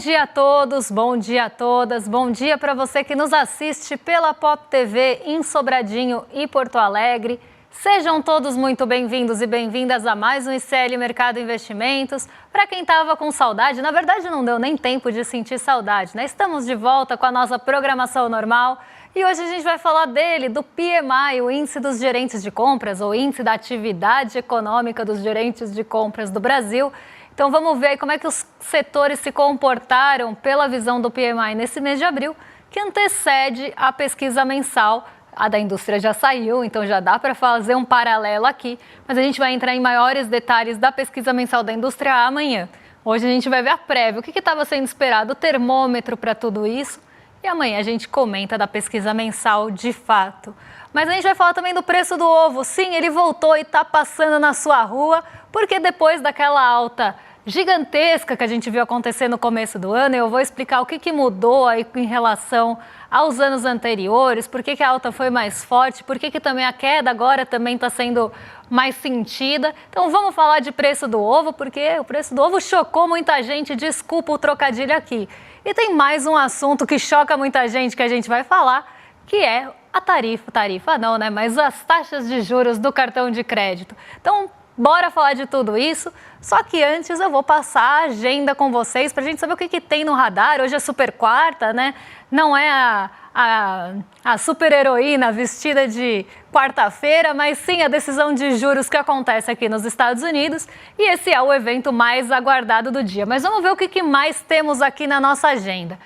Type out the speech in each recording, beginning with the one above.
dia a todos, bom dia a todas, bom dia para você que nos assiste pela Pop TV em Sobradinho e Porto Alegre. Sejam todos muito bem-vindos e bem-vindas a mais um ICL Mercado Investimentos. Para quem estava com saudade, na verdade não deu nem tempo de sentir saudade, né? Estamos de volta com a nossa programação normal e hoje a gente vai falar dele, do PMI, o Índice dos Gerentes de Compras, ou Índice da Atividade Econômica dos Gerentes de Compras do Brasil. Então vamos ver aí como é que os setores se comportaram pela visão do PMI nesse mês de abril, que antecede a pesquisa mensal. A da indústria já saiu, então já dá para fazer um paralelo aqui, mas a gente vai entrar em maiores detalhes da pesquisa mensal da indústria amanhã. Hoje a gente vai ver a prévia, o que estava sendo esperado, o termômetro para tudo isso, e amanhã a gente comenta da pesquisa mensal de fato. Mas a gente vai falar também do preço do ovo. Sim, ele voltou e está passando na sua rua, porque depois daquela alta gigantesca que a gente viu acontecer no começo do ano, eu vou explicar o que mudou aí em relação aos anos anteriores, por que a alta foi mais forte, por que também a queda agora também está sendo mais sentida. Então vamos falar de preço do ovo, porque o preço do ovo chocou muita gente, desculpa o trocadilho aqui. E tem mais um assunto que choca muita gente que a gente vai falar, que é a tarifa não, né? Mas as taxas de juros do cartão de crédito. Então, bora falar de tudo isso, só que antes eu vou passar a agenda com vocês para a gente saber o que tem no radar. Hoje é super quarta, né? Não é a super heroína vestida de quarta-feira, mas sim a decisão de juros que acontece aqui nos Estados Unidos. E esse é o evento mais aguardado do dia. Mas vamos ver o que mais temos aqui na nossa agenda.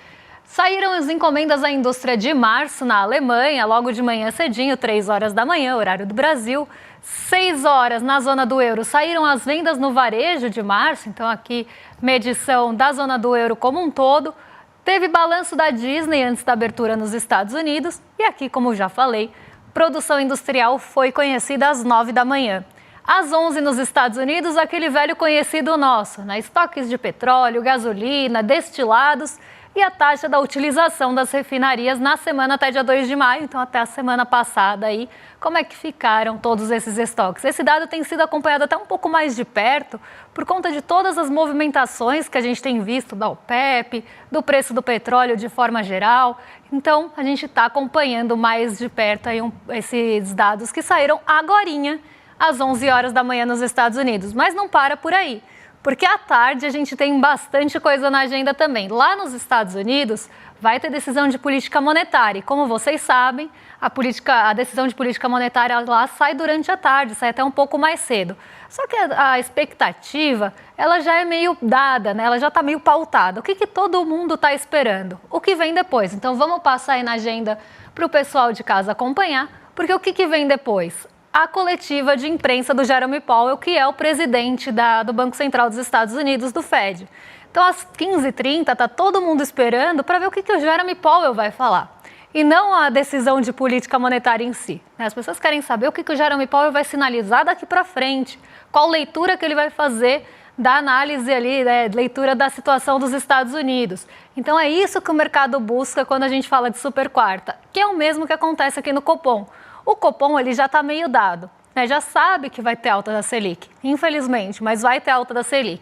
Saíram as encomendas à indústria de março na Alemanha, logo de manhã cedinho, 3 horas da manhã, horário do Brasil. 6 horas na zona do euro, saíram as vendas no varejo de março, então aqui medição da zona do euro como um todo. Teve balanço da Disney antes da abertura nos Estados Unidos e aqui, como já falei, produção industrial foi conhecida às 9 da manhã. Às 11 nos Estados Unidos, aquele velho conhecido nosso, né? Estoques de petróleo, gasolina, destilados e a taxa da utilização das refinarias na semana até dia 2 de maio, então até a semana passada aí, como é que ficaram todos esses estoques. Esse dado tem sido acompanhado até um pouco mais de perto por conta de todas as movimentações que a gente tem visto da OPEP, do preço do petróleo de forma geral. Então a gente está acompanhando mais de perto aí esses dados que saíram agorinha às 11 horas da manhã nos Estados Unidos, mas não para por aí. Porque à tarde a gente tem bastante coisa na agenda também. Lá nos Estados Unidos vai ter decisão de política monetária. E como vocês sabem, a decisão de política monetária lá sai durante a tarde, sai até um pouco mais cedo. Só que a expectativa, ela já é meio dada, né? Ela já está meio pautada. O que todo mundo está esperando? O que vem depois? Então vamos passar aí na agenda para o pessoal de casa acompanhar, porque o que vem depois? A coletiva de imprensa do Jerome Powell, que é o presidente do Banco Central dos Estados Unidos, do Fed. Então, às 15h30, está todo mundo esperando para ver o que o Jerome Powell vai falar. E não a decisão de política monetária em si. As pessoas querem saber o que o Jerome Powell vai sinalizar daqui para frente, qual leitura que ele vai fazer da análise ali, né, leitura da situação dos Estados Unidos. Então, é isso que o mercado busca quando a gente fala de super quarta, que é o mesmo que acontece aqui no Copom. O Copom ele já está meio dado, né? Já sabe que vai ter alta da Selic, infelizmente, mas vai ter alta da Selic.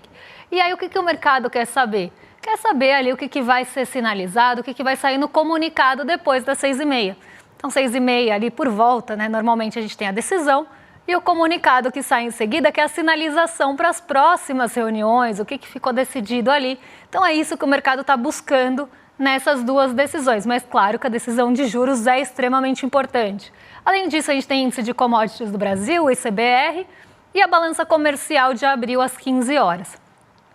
E aí o que o mercado quer saber? Quer saber ali o que vai ser sinalizado, o que vai sair no comunicado depois das 6h30. Então 6h30 ali por volta, né? Normalmente a gente tem a decisão e o comunicado que sai em seguida, que é a sinalização para as próximas reuniões, o que ficou decidido ali. Então é isso que o mercado está buscando nessas duas decisões, mas claro que a decisão de juros é extremamente importante. Além disso, a gente tem índice de commodities do Brasil, o ICBR, e a balança comercial de abril às 15 horas.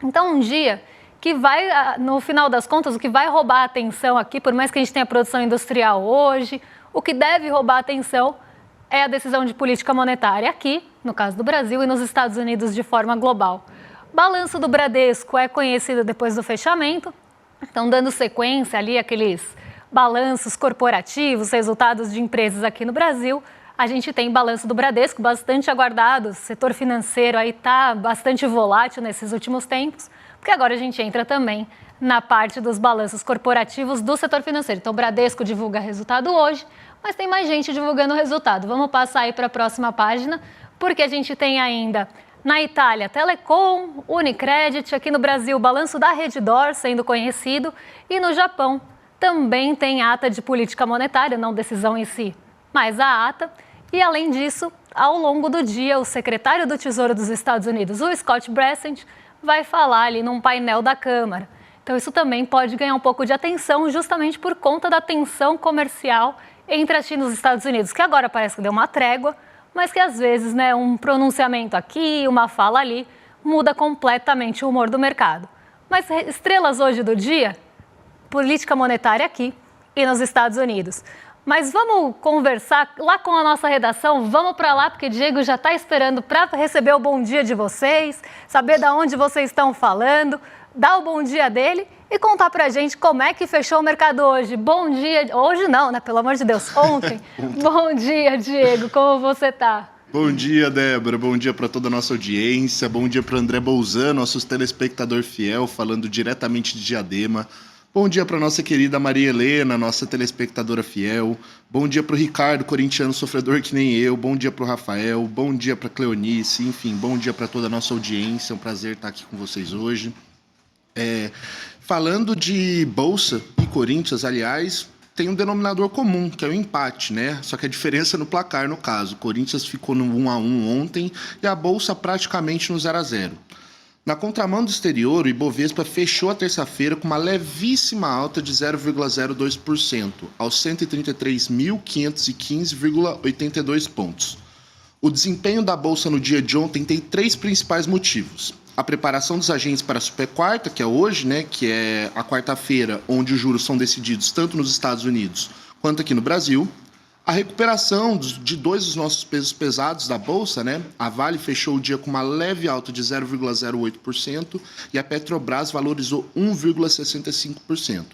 Então, um dia que vai, no final das contas, o que vai roubar a atenção aqui, por mais que a gente tenha produção industrial hoje, o que deve roubar a atenção é a decisão de política monetária aqui, no caso do Brasil, e nos Estados Unidos de forma global. Balanço do Bradesco é conhecido depois do fechamento, então dando sequência ali aqueles balanços corporativos, resultados de empresas aqui no Brasil. A gente tem balanço do Bradesco, bastante aguardado, o setor financeiro aí está bastante volátil nesses últimos tempos, porque agora a gente entra também na parte dos balanços corporativos do setor financeiro. Então o Bradesco divulga resultado hoje, mas tem mais gente divulgando o resultado. Vamos passar aí para a próxima página, porque a gente tem ainda Na Itália, Telecom, Unicredit, aqui no Brasil, o balanço da Redditor sendo conhecido, e no Japão também tem ata de política monetária, não decisão em si, mas a ata. E além disso, ao longo do dia, o secretário do Tesouro dos Estados Unidos, o Scott Bessent, vai falar ali num painel da Câmara. Então isso também pode ganhar um pouco de atenção justamente por conta da tensão comercial entre a China e os Estados Unidos, que agora parece que deu uma trégua, mas que às vezes, né, um pronunciamento aqui, uma fala ali, muda completamente o humor do mercado. Mas estrelas hoje do dia, política monetária aqui e nos Estados Unidos. Mas vamos conversar lá com a nossa redação, vamos para lá, porque Diego já está esperando para receber o bom dia de vocês, saber de onde vocês estão falando, dar o bom dia dele e contar para a gente como é que fechou o mercado hoje. Bom dia, hoje não, né? Pelo amor de Deus, ontem. Bom dia, Diego, como você está? Bom dia, Débora. Bom dia para toda a nossa audiência. Bom dia para o André Bolzano, nosso telespectador fiel, falando diretamente de Diadema. Bom dia para nossa querida Maria Helena, nossa telespectadora fiel. Bom dia para o Ricardo, corintiano sofredor que nem eu. Bom dia para o Rafael. Bom dia para a Cleonice. Enfim, bom dia para toda a nossa audiência. É um prazer estar aqui com vocês hoje. Falando de Bolsa e Corinthians, aliás, tem um denominador comum, que é o empate, né? Só que a diferença é no placar, no caso. O Corinthians ficou no 1-1 ontem e a Bolsa praticamente no 0-0. Na contramão do exterior, o Ibovespa fechou a terça-feira com uma levíssima alta de 0,02%, aos 133.515,82 pontos. O desempenho da Bolsa no dia de ontem tem 3 principais motivos. A preparação dos agentes para a Super Quarta, que é hoje, né, que é a quarta-feira, onde os juros são decididos tanto nos Estados Unidos quanto aqui no Brasil. A recuperação de 2 dos nossos pesos pesados da Bolsa, né? A Vale fechou o dia com uma leve alta de 0,08% e a Petrobras valorizou 1,65%.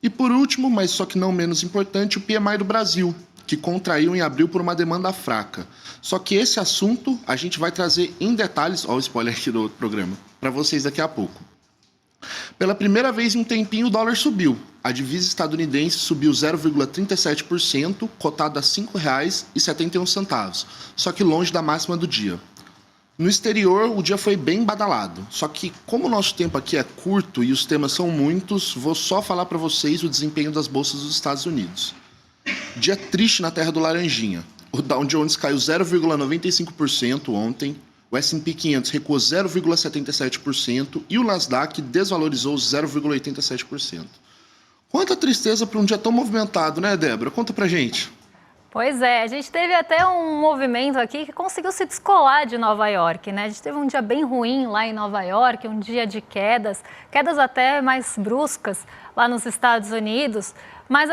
E por último, mas só que não menos importante, o PMI do Brasil, que contraiu em abril por uma demanda fraca. Só que esse assunto a gente vai trazer em detalhes, ó o spoiler aqui do programa, para vocês daqui a pouco. Pela primeira vez em um tempinho o dólar subiu. A divisa estadunidense subiu 0,37%, cotado a R$ 5,71, só que longe da máxima do dia. No exterior, o dia foi bem badalado, só que como o nosso tempo aqui é curto e os temas são muitos, vou só falar para vocês o desempenho das bolsas dos Estados Unidos. Dia triste na terra do Laranjinha. O Dow Jones caiu 0,95% ontem, o S&P 500 recuou 0,77% e o Nasdaq desvalorizou 0,87%. Quanta tristeza para um dia tão movimentado, né, Débora? Conta pra gente. Pois é, a gente teve até um movimento aqui que conseguiu se descolar de Nova York, né? A gente teve um dia bem ruim lá em Nova York, um dia de quedas até mais bruscas lá nos Estados Unidos, mas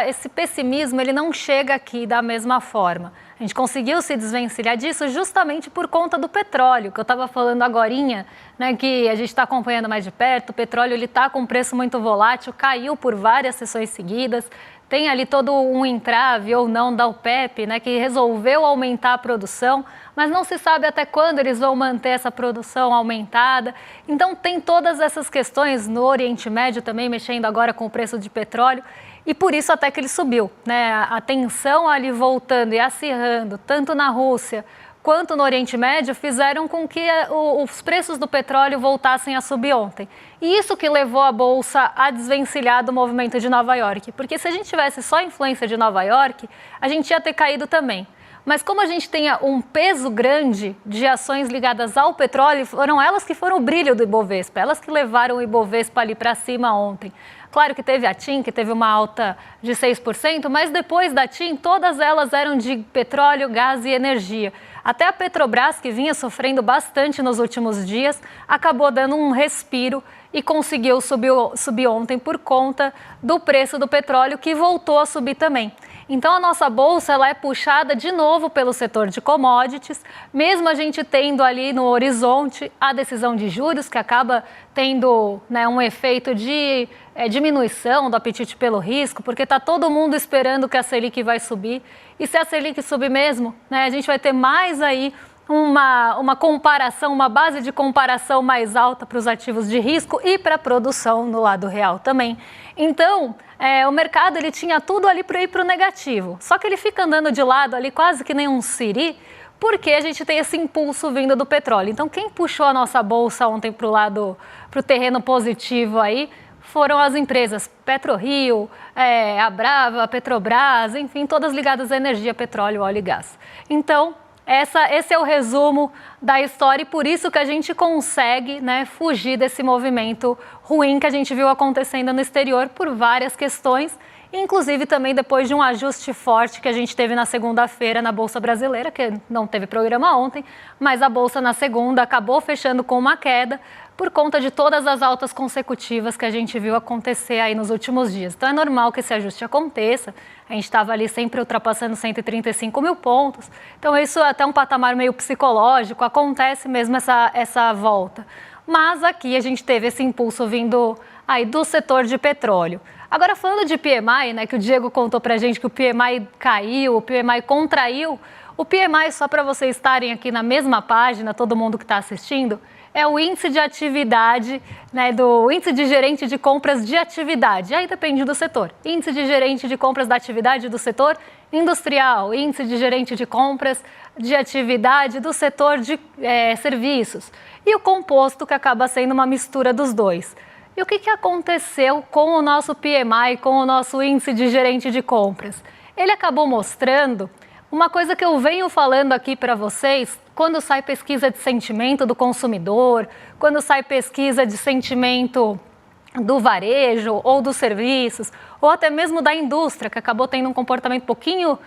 esse pessimismo ele não chega aqui da mesma forma. A gente conseguiu se desvencilhar disso justamente por conta do petróleo, que eu estava falando agorinha, né, que a gente está acompanhando mais de perto. O petróleo está com um preço muito volátil, caiu por várias sessões seguidas. Tem ali todo um entrave ou não da OPEP, né, que resolveu aumentar a produção, mas não se sabe até quando eles vão manter essa produção aumentada. Então tem todas essas questões no Oriente Médio também, mexendo agora com o preço de petróleo, e por isso até que ele subiu, né? A tensão ali voltando e acirrando, tanto na Rússia quanto no Oriente Médio, fizeram com que os preços do petróleo voltassem a subir ontem. E isso que levou a Bolsa a desvencilhar do movimento de Nova York. Porque se a gente tivesse só a influência de Nova York, a gente ia ter caído também. Mas como a gente tem um peso grande de ações ligadas ao petróleo, foram elas que foram o brilho do Ibovespa, elas que levaram o Ibovespa ali para cima ontem. Claro que teve a TIM, que teve uma alta de 6%, mas depois da TIM, todas elas eram de petróleo, gás e energia. Até a Petrobras, que vinha sofrendo bastante nos últimos dias, acabou dando um respiro e conseguiu subir ontem por conta do preço do petróleo, que voltou a subir também. Então, a nossa bolsa ela é puxada de novo pelo setor de commodities, mesmo a gente tendo ali no horizonte a decisão de juros, que acaba tendo, né, um efeito de diminuição do apetite pelo risco, porque está todo mundo esperando que a Selic vai subir. E se a Selic subir mesmo, né, a gente vai ter mais aí uma comparação, uma base de comparação mais alta para os ativos de risco e para a produção no lado real também. Então, o mercado ele tinha tudo ali para ir para o negativo, só que ele fica andando de lado ali quase que nem um siri, porque a gente tem esse impulso vindo do petróleo. Então, quem puxou a nossa bolsa ontem para o terreno positivo aí foram as empresas PetroRio, a Brava, a Petrobras, enfim, todas ligadas à energia, petróleo, óleo e gás. Então, esse é o resumo da história e por isso que a gente consegue, né, fugir desse movimento ruim que a gente viu acontecendo no exterior por várias questões, inclusive também depois de um ajuste forte que a gente teve na segunda-feira na Bolsa Brasileira, que não teve programa ontem, mas a Bolsa na segunda acabou fechando com uma queda por conta de todas as altas consecutivas que a gente viu acontecer aí nos últimos dias. Então é normal que esse ajuste aconteça, a gente estava ali sempre ultrapassando 135 mil pontos, então isso é até um patamar meio psicológico, acontece mesmo essa volta. Mas aqui a gente teve esse impulso vindo aí do setor de petróleo. Agora, falando de PMI, né, que o Diego contou pra gente que o PMI caiu, o PMI contraiu, o PMI, só para vocês estarem aqui na mesma página, todo mundo que está assistindo, é o índice de atividade, né, do índice de gerente de compras de atividade, aí depende do setor. Índice de gerente de compras da atividade do setor industrial, índice de gerente de compras de atividade do setor de serviços e o composto que acaba sendo uma mistura dos dois. E o que aconteceu com o nosso PMI, com o nosso índice de gerente de compras? Ele acabou mostrando uma coisa que eu venho falando aqui para vocês, quando sai pesquisa de sentimento do consumidor, quando sai pesquisa de sentimento do varejo ou dos serviços, ou até mesmo da indústria, que acabou tendo um comportamento um pouquinho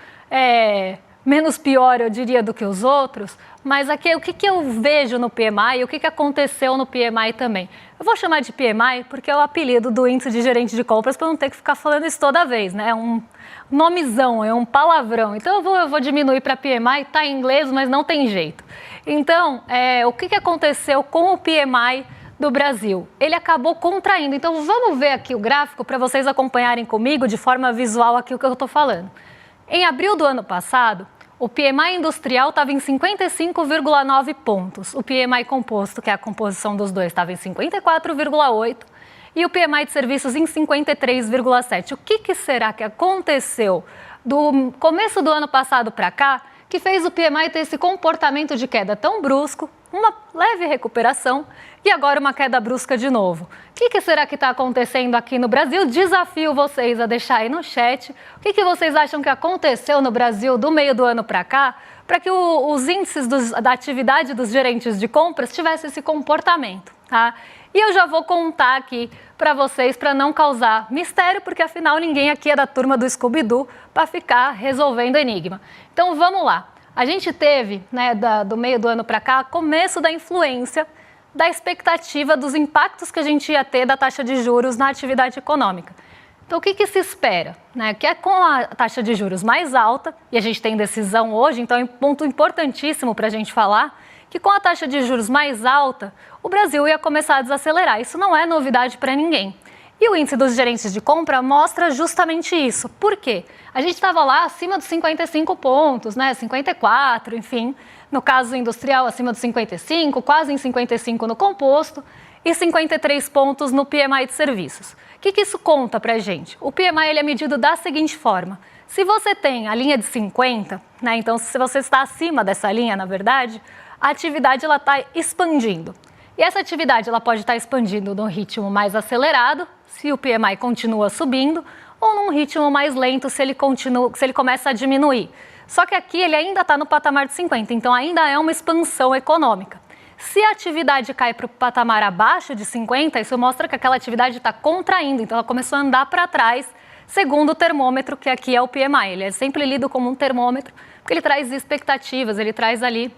menos pior, eu diria, do que os outros, mas aqui o que eu vejo no PMI e o que aconteceu no PMI também. Eu vou chamar de PMI porque é o apelido do índice de gerente de compras para não ter que ficar falando isso toda vez, né? É um nomezão, é um palavrão. Então eu vou diminuir para PMI, tá em inglês, mas não tem jeito. Então, o que aconteceu com o PMI do Brasil? Ele acabou contraindo. Então vamos ver aqui o gráfico para vocês acompanharem comigo de forma visual aqui o que eu estou falando. Em abril do ano passado, o PMI industrial estava em 55,9 pontos. O PMI composto, que é a composição dos dois, estava em 54,8 e o PMI de serviços em 53,7. O que será que aconteceu do começo do ano passado para cá que fez o PMI ter esse comportamento de queda tão brusco, uma leve recuperação e agora uma queda brusca de novo? O que será que está acontecendo aqui no Brasil? Desafio vocês a deixar aí no chat o que vocês acham que aconteceu no Brasil do meio do ano para cá, para que os índices da atividade dos gerentes de compras tivessem esse comportamento, tá? E eu já vou contar aqui para vocês, para não causar mistério, porque afinal ninguém aqui é da turma do Scooby-Doo para ficar resolvendo enigma. Então vamos lá. A gente teve, né, do meio do ano para cá, começo da influência da expectativa dos impactos que a gente ia ter da taxa de juros na atividade econômica. Então, o que se espera? Né? Que é com a taxa de juros mais alta, e a gente tem decisão hoje, então é um ponto importantíssimo para a gente falar, que com a taxa de juros mais alta, o Brasil ia começar a desacelerar. Isso não é novidade para ninguém. E o índice dos gerentes de compra mostra justamente isso. Por quê? A gente estava lá acima dos 55 pontos, né? 54, enfim. No caso industrial, acima dos 55, quase em 55 no composto e 53 pontos no PMI de serviços. O que isso conta para a gente? O PMI ele é medido da seguinte forma. Se você tem a linha de 50, né? Então se você está acima dessa linha, na verdade, a atividade está expandindo. E essa atividade ela pode estar expandindo num ritmo mais acelerado, se o PMI continua subindo, ou num ritmo mais lento, se ele começa a diminuir. Só que aqui ele ainda está no patamar de 50, então ainda é uma expansão econômica. Se a atividade cai para o patamar abaixo de 50, isso mostra que aquela atividade está contraindo, então ela começou a andar para trás, segundo o termômetro, que aqui é o PMI. Ele é sempre lido como um termômetro, porque ele traz expectativas, ele traz ali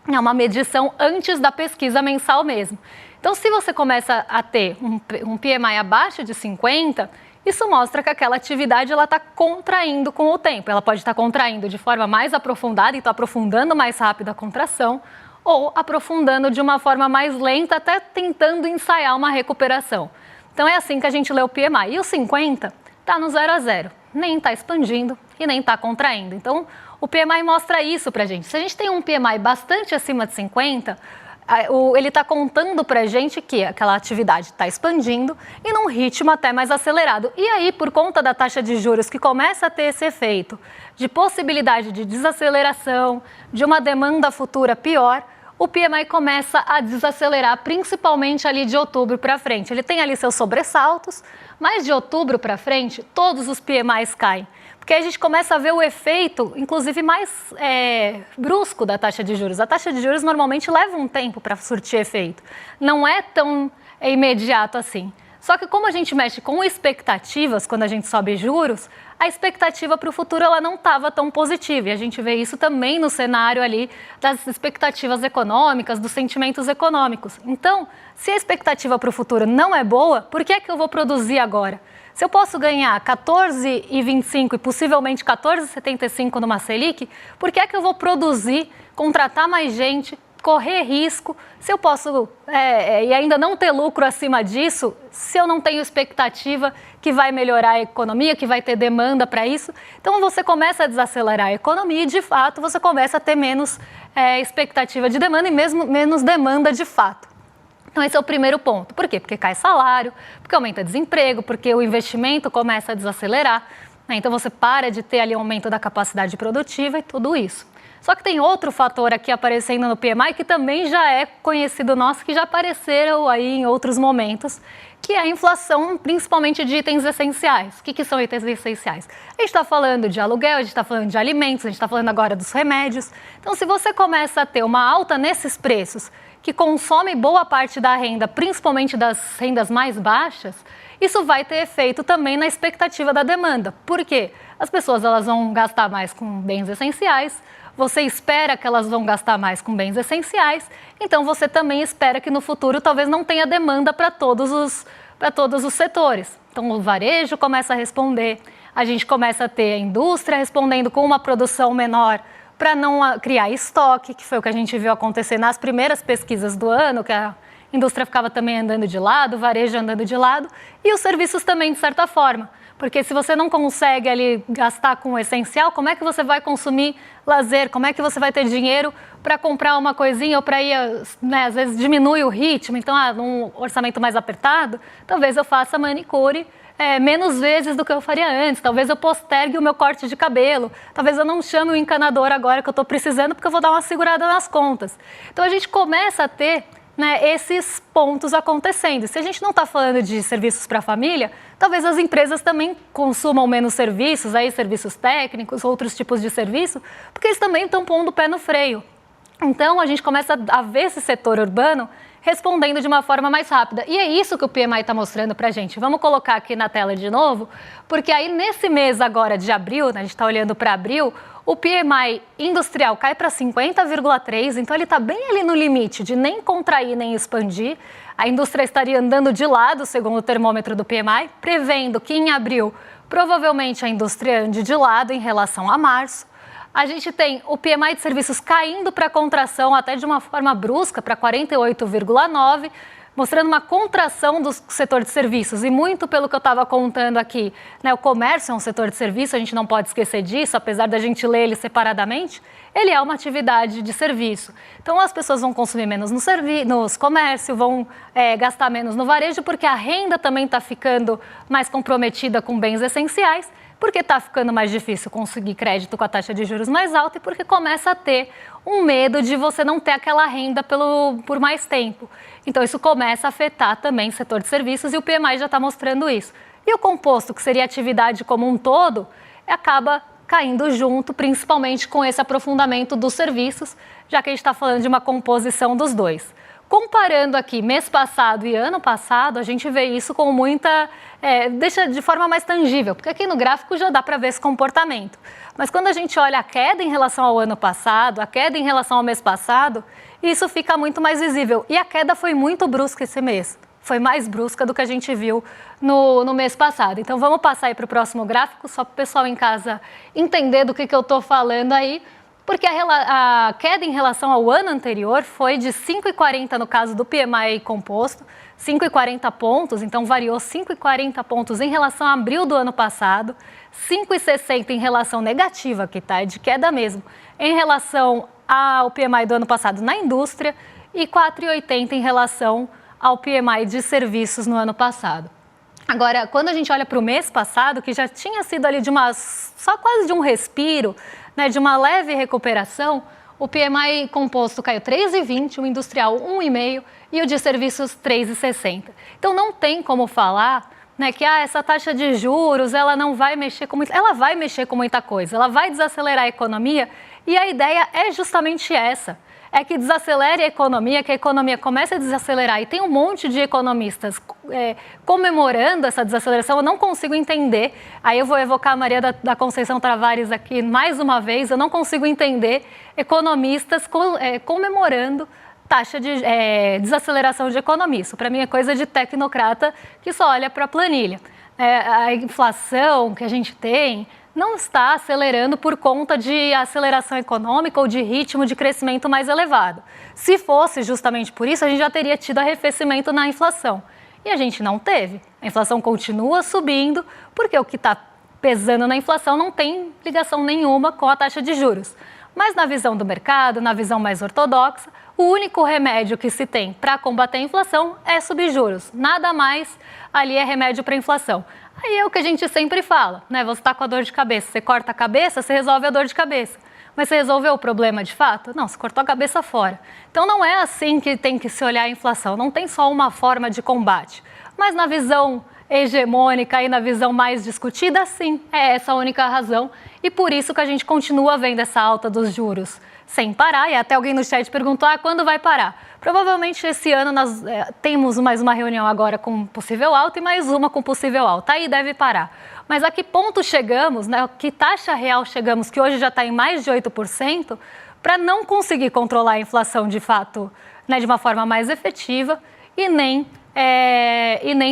uma medição antes da pesquisa mensal mesmo. Então, se você começa a ter um PMI abaixo de 50, isso mostra que aquela atividade está contraindo com o tempo. Ela pode estar contraindo de forma mais aprofundada, então aprofundando mais rápido a contração, ou aprofundando de uma forma mais lenta, até tentando ensaiar uma recuperação. Então, é assim que a gente lê o PMI. E o 50 está no 0 a 0, nem está expandindo e nem está contraindo. Então, o PMI mostra isso para a gente. Se a gente tem um PMI bastante acima de 50, ele está contando para a gente que aquela atividade está expandindo e num ritmo até mais acelerado. E aí, por conta da taxa de juros que começa a ter esse efeito de possibilidade de desaceleração, de uma demanda futura pior, o PMI começa a desacelerar, principalmente ali de outubro para frente. Ele tem ali seus sobressaltos, mas de outubro para frente, todos os PMIs caem. Porque a gente começa a ver o efeito, inclusive, mais brusco da taxa de juros. A taxa de juros normalmente leva um tempo para surtir efeito. Não é tão imediato assim. Só que como a gente mexe com expectativas, quando a gente sobe juros, a expectativa para o futuro ela não estava tão positiva. E a gente vê isso também no cenário ali das expectativas econômicas, dos sentimentos econômicos. Então, se a expectativa para o futuro não é boa, por que é que eu vou produzir agora? Se eu posso ganhar 14,25 e possivelmente 14,75 numa Selic, por que é que eu vou produzir, contratar mais gente, correr risco, se eu posso e ainda não ter lucro acima disso, se eu não tenho expectativa que vai melhorar a economia, que vai ter demanda para isso? Então você começa a desacelerar a economia e, de fato, você começa a ter menos expectativa de demanda e mesmo menos demanda de fato. Então, esse é o primeiro ponto. Por quê? Porque cai salário, porque aumenta desemprego, porque o investimento começa a desacelerar, né? Então, você para de ter ali um aumento da capacidade produtiva e tudo isso. Só que tem outro fator aqui aparecendo no PMI que também já é conhecido nosso, que já apareceram aí em outros momentos, que é a inflação, principalmente de itens essenciais. O que são itens essenciais? A gente está falando de aluguel, a gente está falando de alimentos, a gente está falando agora dos remédios. Então, se você começa a ter uma alta nesses preços, que consome boa parte da renda, principalmente das rendas mais baixas, isso vai ter efeito também na expectativa da demanda. Por quê? As pessoas elas vão gastar mais com bens essenciais, você espera que elas vão gastar mais com bens essenciais, então você também espera que no futuro talvez não tenha demanda para todos os setores. Então o varejo começa a responder, a gente começa a ter a indústria respondendo com uma produção menor, para não criar estoque, que foi o que a gente viu acontecer nas primeiras pesquisas do ano, que a indústria ficava também andando de lado, o varejo andando de lado, e os serviços também, de certa forma. Porque se você não consegue ali gastar com o essencial, como é que você vai consumir lazer? Como é que você vai ter dinheiro para comprar uma coisinha ou para ir, né, às vezes diminui o ritmo, então, num orçamento mais apertado, talvez eu faça manicure menos vezes do que eu faria antes, talvez eu postergue o meu corte de cabelo, talvez eu não chame o encanador agora que eu estou precisando porque eu vou dar uma segurada nas contas. Então a gente começa a ter, né, esses pontos acontecendo. Se a gente não está falando de serviços para a família, talvez as empresas também consumam menos serviços, aí serviços técnicos, outros tipos de serviço, porque eles também estão pondo o pé no freio. Então a gente começa a ver esse setor urbano respondendo de uma forma mais rápida. E é isso que o PMI está mostrando para a gente. Vamos colocar aqui na tela de novo, porque aí nesse mês agora de abril, né, a gente está olhando para abril, o PMI industrial cai para 50,3, então ele está bem ali no limite de nem contrair nem expandir. A indústria estaria andando de lado, segundo o termômetro do PMI, prevendo que em abril provavelmente a indústria ande de lado em relação a março. A gente tem o PMI de serviços caindo para contração até de uma forma brusca, para 48,9, mostrando uma contração do setor de serviços. E muito pelo que eu estava contando aqui, né, o comércio é um setor de serviço, a gente não pode esquecer disso, apesar da gente ler ele separadamente, ele é uma atividade de serviço. Então as pessoas vão consumir menos nos comércio, vão gastar menos no varejo, porque a renda também está ficando mais comprometida com bens essenciais, porque está ficando mais difícil conseguir crédito com a taxa de juros mais alta e porque começa a ter um medo de você não ter aquela renda por mais tempo. Então, isso começa a afetar também o setor de serviços e o PMI já está mostrando isso. E o composto, que seria a atividade como um todo, acaba caindo junto, principalmente com esse aprofundamento dos serviços, já que a gente está falando de uma composição dos dois. Comparando aqui mês passado e ano passado, a gente vê isso com muita... deixa de forma mais tangível, porque aqui no gráfico já dá para ver esse comportamento. Mas quando a gente olha a queda em relação ao ano passado, a queda em relação ao mês passado, isso fica muito mais visível. E a queda foi muito brusca esse mês. Foi mais brusca do que a gente viu no mês passado. Então vamos passar aí para o próximo gráfico, só para o pessoal em casa entender do que eu estou falando aí. Porque a queda em relação ao ano anterior foi de 5,40 no caso do PMI composto, 5,40 pontos, então variou 5,40 pontos em relação a abril do ano passado, 5,60 em relação negativa, que está de queda mesmo, em relação ao PMI do ano passado na indústria e 4,80 em relação ao PMI de serviços no ano passado. Agora, quando a gente olha para o mês passado, que já tinha sido ali só quase de um respiro, né, de uma leve recuperação, o PMI composto caiu 3,20, o industrial 1,5 e o de serviços 3,60. Então não tem como falar, né, que essa taxa de juros ela não vai mexer com ela vai mexer com muita coisa, ela vai desacelerar a economia e a ideia é justamente essa. É que desacelere a economia, que a economia comece a desacelerar. E tem um monte de economistas comemorando essa desaceleração. Eu não consigo entender. Aí eu vou evocar a Maria da Conceição Tavares aqui mais uma vez. Eu não consigo entender economistas comemorando taxa de desaceleração de economia. Isso, para mim, é coisa de tecnocrata que só olha para a planilha. A inflação que a gente tem não está acelerando por conta de aceleração econômica ou de ritmo de crescimento mais elevado. Se fosse justamente por isso, a gente já teria tido arrefecimento na inflação. E a gente não teve. A inflação continua subindo, porque o que está pesando na inflação não tem ligação nenhuma com a taxa de juros. Mas na visão do mercado, na visão mais ortodoxa, o único remédio que se tem para combater a inflação é subir juros. Nada mais ali é remédio para a inflação. Aí é o que a gente sempre fala, né? Você está com a dor de cabeça, você corta a cabeça, você resolve a dor de cabeça. Mas você resolveu o problema de fato? Não, você cortou a cabeça fora. Então não é assim que tem que se olhar a inflação, não tem só uma forma de combate. Mas na visão hegemônica e na visão mais discutida, sim, é essa a única razão. E por isso que a gente continua vendo essa alta dos juros sem parar. E até alguém no chat perguntou, quando vai parar? Provavelmente esse ano nós temos mais uma reunião agora com possível alta e mais uma com possível alta. Aí deve parar. Mas a que ponto chegamos, né? Que taxa real chegamos, que hoje já está em mais de 8%, para não conseguir controlar a inflação de fato, né, de uma forma mais efetiva e nem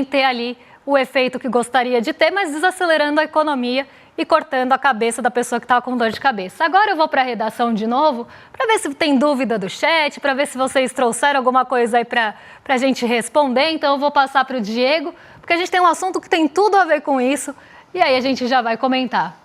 ter ali o efeito que gostaria de ter, mas desacelerando a economia e cortando a cabeça da pessoa que estava com dor de cabeça. Agora eu vou para a redação de novo, para ver se tem dúvida do chat, para ver se vocês trouxeram alguma coisa aí para a gente responder. Então eu vou passar para o Diego, porque a gente tem um assunto que tem tudo a ver com isso, e aí a gente já vai comentar.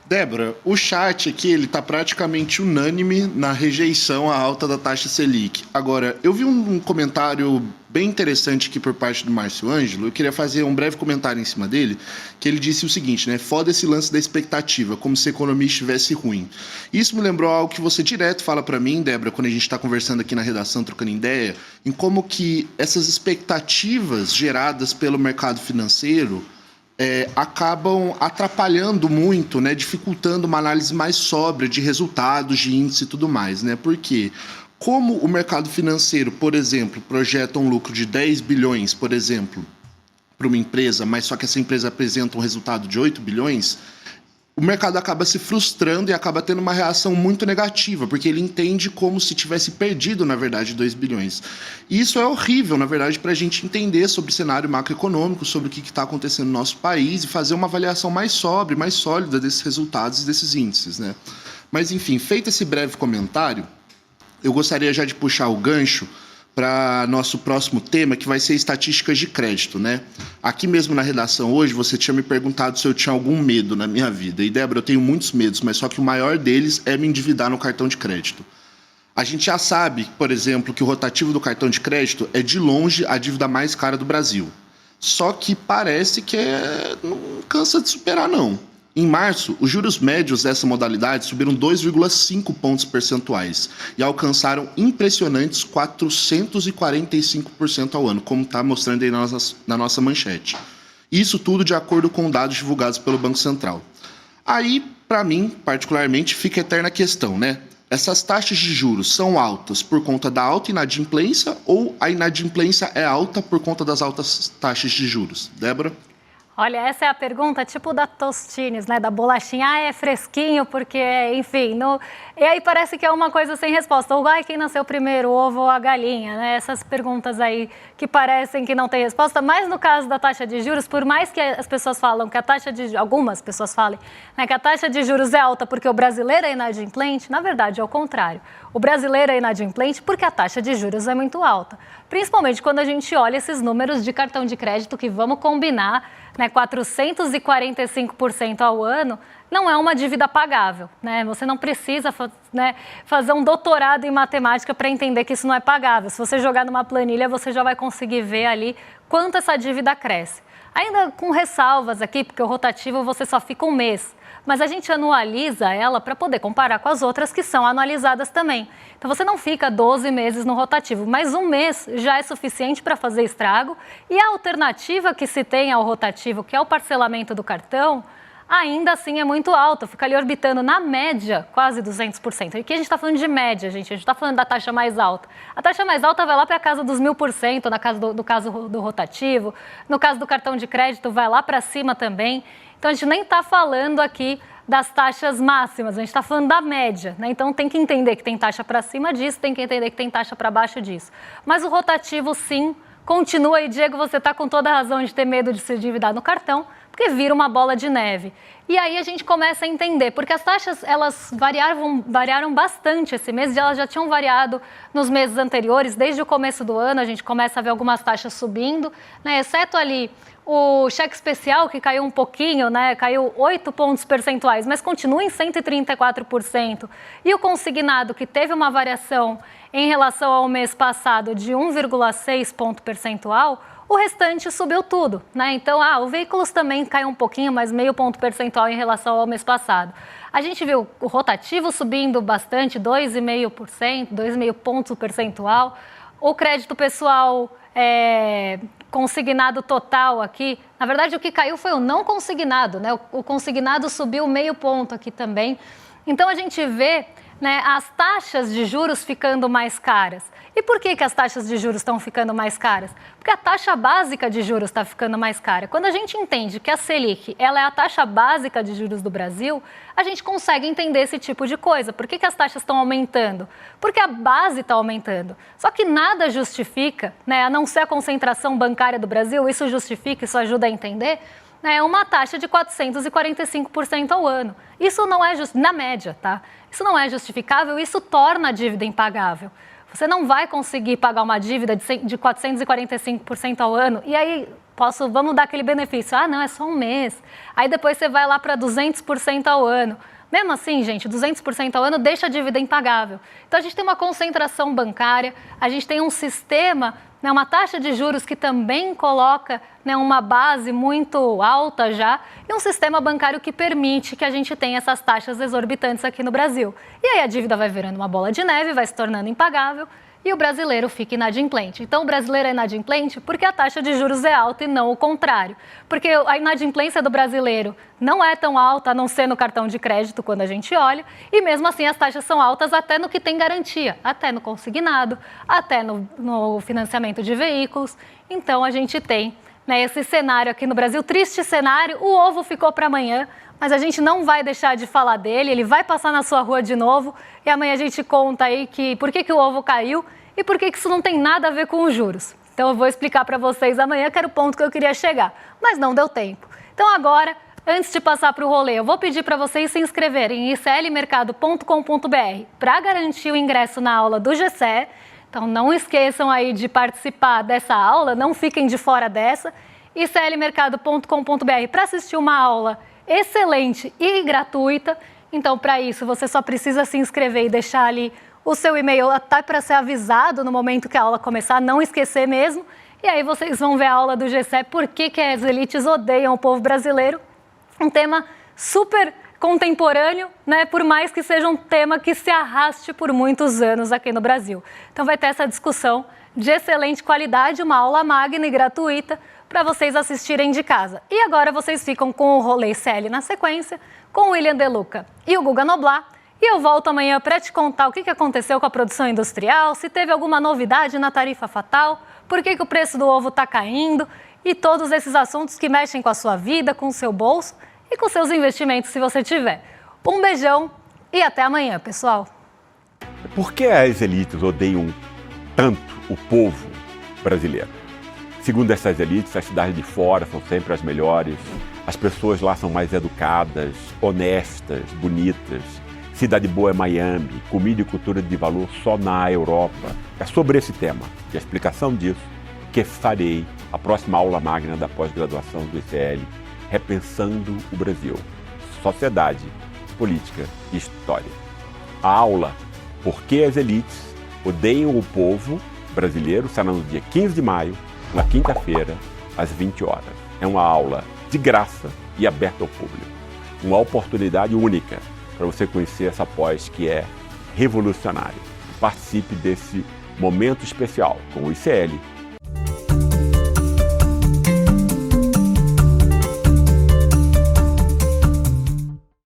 Débora, o chat aqui ele está praticamente unânime na rejeição à alta da taxa Selic. Agora, eu vi um comentário bem interessante aqui por parte do Márcio Ângelo. Eu queria fazer um breve comentário em cima dele, que ele disse o seguinte, né? Foda esse lance da expectativa, como se a economia estivesse ruim. Isso me lembrou algo que você direto fala para mim, Débora, quando a gente está conversando aqui na redação, trocando ideia, em como que essas expectativas geradas pelo mercado financeiro acabam atrapalhando muito, né, dificultando uma análise mais sóbria de resultados, de índice e tudo mais, né? Porque como o mercado financeiro, por exemplo, projeta um lucro de 10 bilhões, por exemplo, para uma empresa, mas só que essa empresa apresenta um resultado de 8 bilhões, o mercado acaba se frustrando e acaba tendo uma reação muito negativa, porque ele entende como se tivesse perdido, na verdade, 2 bilhões. E isso é horrível, na verdade, para a gente entender sobre o cenário macroeconômico, sobre o que está acontecendo no nosso país e fazer uma avaliação mais sóbria, mais sólida desses resultados e desses índices, né? Mas, enfim, feito esse breve comentário, eu gostaria já de puxar o gancho para nosso próximo tema, que vai ser estatísticas de crédito, né? Aqui mesmo na redação hoje, você tinha me perguntado se eu tinha algum medo na minha vida. E, Débora, eu tenho muitos medos, mas só que o maior deles é me endividar no cartão de crédito. A gente já sabe, por exemplo, que o rotativo do cartão de crédito é, de longe, a dívida mais cara do Brasil. Só que parece que não cansa de superar, não. Em março, os juros médios dessa modalidade subiram 2,5 pontos percentuais e alcançaram impressionantes 445% ao ano, como está mostrando aí na nossa manchete. Isso tudo de acordo com dados divulgados pelo Banco Central. Aí, para mim, particularmente, fica a eterna questão, né? Essas taxas de juros são altas por conta da alta inadimplência ou a inadimplência é alta por conta das altas taxas de juros? Débora? Olha, essa é a pergunta tipo da Tostines, né? Da bolachinha. É fresquinho porque, enfim... E aí parece que é uma coisa sem resposta. Ou quem nasceu primeiro, o ovo ou a galinha, né? Essas perguntas aí que parecem que não tem resposta. Mas no caso da taxa de juros, por mais que as pessoas falam que a taxa de... Algumas pessoas falem, né, que a taxa de juros é alta porque o brasileiro é inadimplente, na verdade é o contrário. O brasileiro é inadimplente porque a taxa de juros é muito alta. Principalmente quando a gente olha esses números de cartão de crédito que, vamos combinar, né, 445% ao ano, não é uma dívida pagável, né? Você não precisa fazer um doutorado em matemática para entender que isso não é pagável. Se você jogar numa planilha, você já vai conseguir ver ali quanto essa dívida cresce. Ainda com ressalvas aqui, porque o rotativo você só fica um mês, mas a gente anualiza ela para poder comparar com as outras que são anualizadas também. Então você não fica 12 meses no rotativo, mas um mês já é suficiente para fazer estrago. E a alternativa que se tem ao rotativo, que é o parcelamento do cartão, ainda assim é muito alta, fica ali orbitando na média quase 200%. Aqui a gente está falando de média, gente, a gente está falando da taxa mais alta. A taxa mais alta vai lá para a casa dos 1000%, no caso do rotativo, no caso do cartão de crédito vai lá para cima também. Então a gente nem está falando aqui das taxas máximas, a gente está falando da média, né? Então tem que entender que tem taxa para cima disso, tem que entender que tem taxa para baixo disso. Mas o rotativo sim, continua e Diego, você está com toda a razão de ter medo de se endividar no cartão, porque vira uma bola de neve. E aí a gente começa a entender, porque as taxas elas variaram bastante esse mês, elas já tinham variado nos meses anteriores, desde o começo do ano a gente começa a ver algumas taxas subindo, né? Exceto ali o cheque especial que caiu um pouquinho, né? Caiu 8 pontos percentuais, mas continua em 134%. E o consignado que teve uma variação em relação ao mês passado de 1,6 ponto percentual, o restante subiu tudo, né? Então, o veículos também caiu um pouquinho, mas meio ponto percentual em relação ao mês passado. A gente viu o rotativo subindo bastante, 2,5%, 2,5 pontos percentual. O crédito pessoal consignado total aqui, na verdade o que caiu foi o não consignado, né? O consignado subiu meio ponto aqui também. Então, a gente vê, né, as taxas de juros ficando mais caras. E por que as taxas de juros estão ficando mais caras? Porque a taxa básica de juros está ficando mais cara. Quando a gente entende que a Selic ela é a taxa básica de juros do Brasil, a gente consegue entender esse tipo de coisa. Por que as taxas estão aumentando? Porque a base está aumentando. Só que nada justifica, né, a não ser a concentração bancária do Brasil, isso justifica, isso ajuda a entender, né, uma taxa de 445% ao ano. Isso não é na média, tá? Isso não é justificável, isso torna a dívida impagável. Você não vai conseguir pagar uma dívida de 445% ao ano e aí vamos dar aquele benefício. Não, é só um mês. Aí depois você vai lá para 200% ao ano. Mesmo assim, gente, 200% ao ano deixa a dívida impagável. Então a gente tem uma concentração bancária, a gente tem um sistema, né, uma taxa de juros que também coloca, né, uma base muito alta já e um sistema bancário que permite que a gente tenha essas taxas exorbitantes aqui no Brasil. E aí a dívida vai virando uma bola de neve, vai se tornando impagável e o brasileiro fica inadimplente. Então o brasileiro é inadimplente porque a taxa de juros é alta e não o contrário. Porque a inadimplência do brasileiro não é tão alta, a não ser no cartão de crédito quando a gente olha, e mesmo assim as taxas são altas até no que tem garantia, até no consignado, até no financiamento de veículos. Então a gente tem, né, esse cenário aqui no Brasil, triste cenário, o ovo ficou para amanhã, mas a gente não vai deixar de falar dele, ele vai passar na sua rua de novo e amanhã a gente conta aí por que o ovo caiu e por que isso não tem nada a ver com os juros. Então eu vou explicar para vocês amanhã, que era o ponto que eu queria chegar, mas não deu tempo. Então agora, antes de passar para o rolê, eu vou pedir para vocês se inscreverem em iclmercado.com.br para garantir o ingresso na aula do GCE. Então não esqueçam aí de participar dessa aula, não fiquem de fora dessa. iclmercado.com.br para assistir uma aula excelente e gratuita. Então, para isso, você só precisa se inscrever e deixar ali o seu e-mail até para ser avisado no momento que a aula começar, não esquecer mesmo. E aí vocês vão ver a aula do GCE, por que as elites odeiam o povo brasileiro. Um tema super contemporâneo, né? Por mais que seja um tema que se arraste por muitos anos aqui no Brasil. Então vai ter essa discussão de excelente qualidade, uma aula magna e gratuita para vocês assistirem de casa. E agora vocês ficam com o Rolê CL na sequência, com o William De Luca e o Guga Noblar. E eu volto amanhã para te contar o que aconteceu com a produção industrial, se teve alguma novidade na tarifa fatal, por que o preço do ovo está caindo e todos esses assuntos que mexem com a sua vida, com o seu bolso e com seus investimentos, se você tiver. Um beijão e até amanhã, pessoal. Por que as elites odeiam tanto o povo brasileiro? Segundo essas elites, as cidades de fora são sempre as melhores, as pessoas lá são mais educadas, honestas, bonitas. Cidade boa é Miami, comida e cultura de valor só na Europa. É sobre esse tema e a explicação disso que farei a próxima aula magna da pós-graduação do ICL, Repensando o Brasil, Sociedade, Política e História. A aula Por que as elites odeiam o povo brasileiro será no dia 15 de maio, na quinta-feira, às 20 horas. É uma aula de graça e aberta ao público. Uma oportunidade única para você conhecer essa pós que é revolucionária. Participe desse momento especial com o ICL